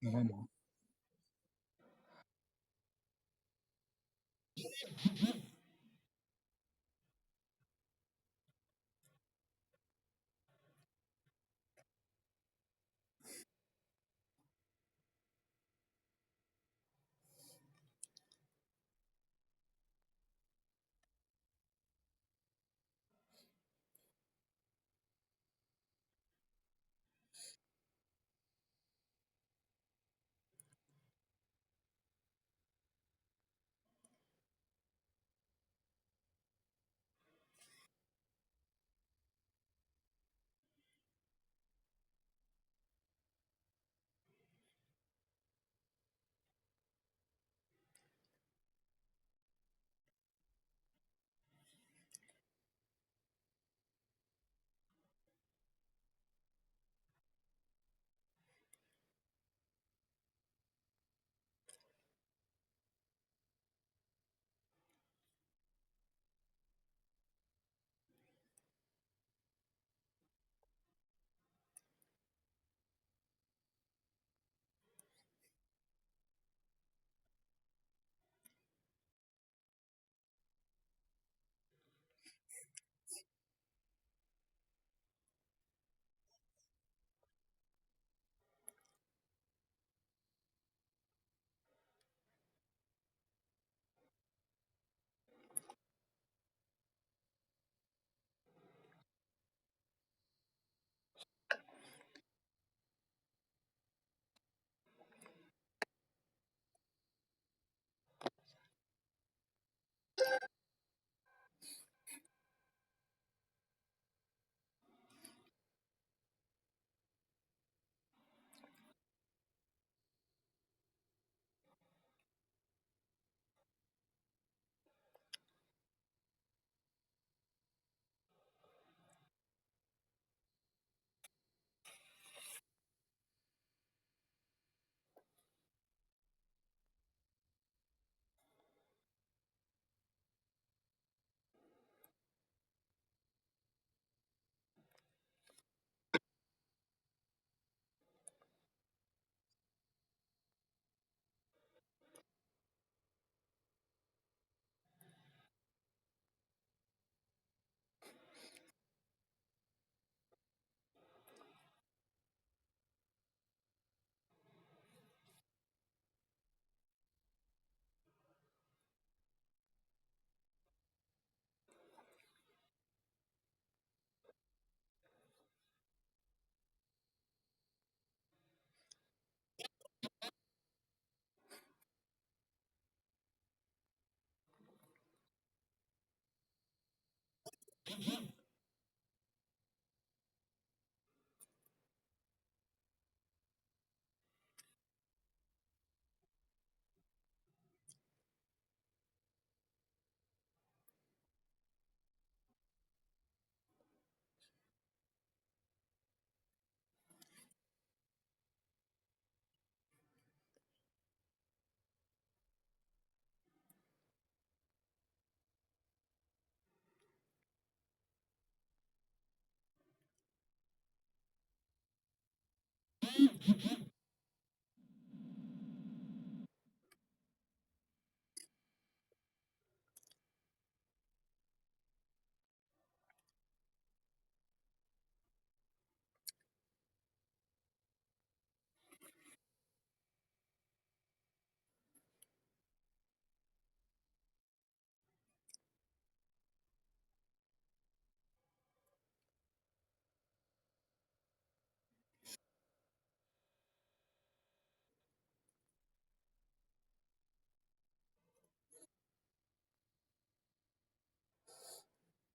Tama.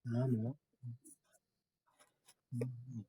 Tama. Mm.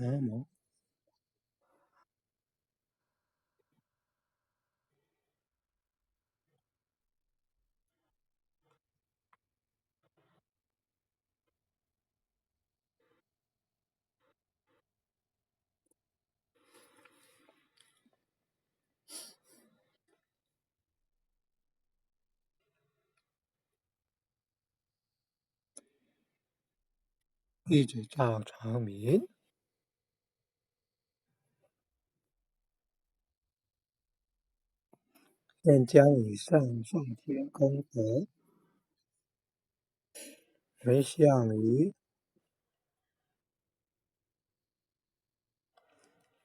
南无一直照常明，愿将以上奉天功德回向于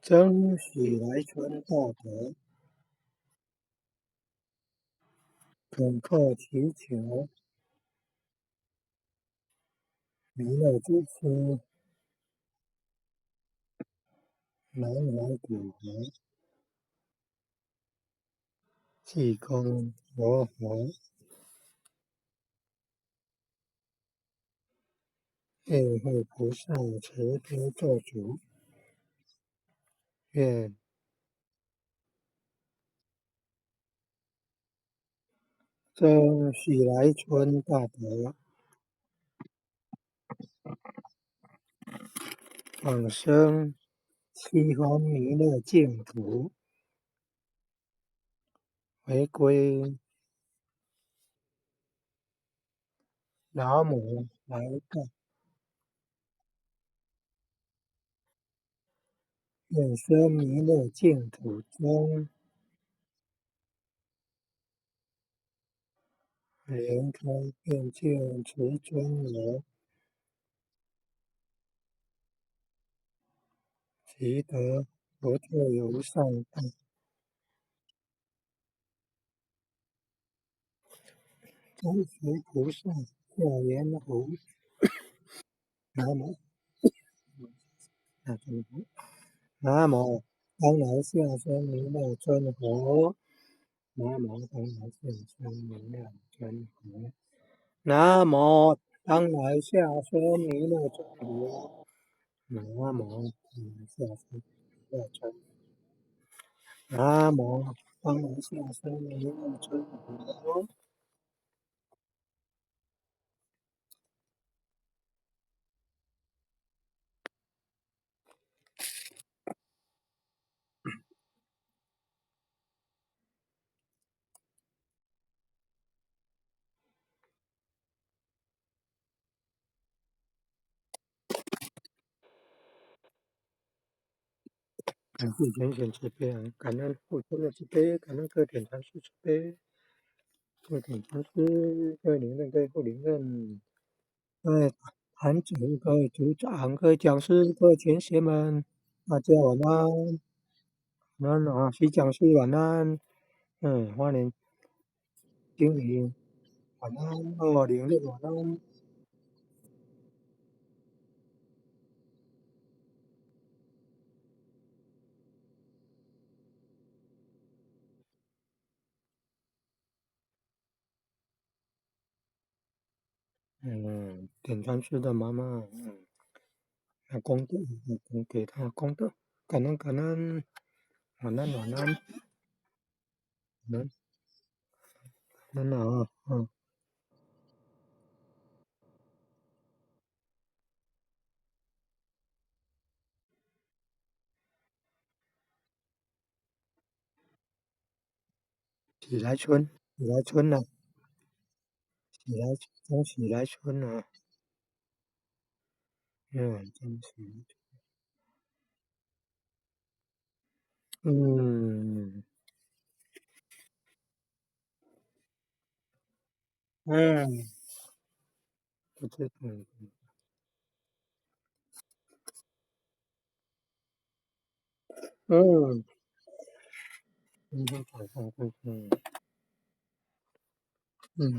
曾许来春大德，恳叩祈求弥勒祖师南无古佛，济公活佛，愿会菩萨慈悲做主，愿曾许来春大德往生西方弥勒净土，回归南无来告，愿生弥勒净土中，莲开变见持尊罗，即得佛特有上道，诸佛菩萨下言佛，南无南无当来下生弥勒尊佛，南无当来下生弥勒尊佛，南无当来下生弥勒尊佛，南无当来下生弥勒尊佛，南无当来下生弥勒尊佛。感谢全显慈悲啊！感恩父亲的慈悲，感恩各典禅师慈悲，各典禅师、各位灵任、各位护灵任、各位坛主、各位组长、各位讲师、各位前贤们，大家晚安，晚安啊！徐讲师晚安，欢迎经理晚安，灵任晚安，典禅师的妈妈，那功德，给他功德，感恩感恩，晚安晚安，晚安啊，喜来春，喜来春呐、喜来恭喜来春呐、真喜，嗯嗯，不知嗯，今天早上就是。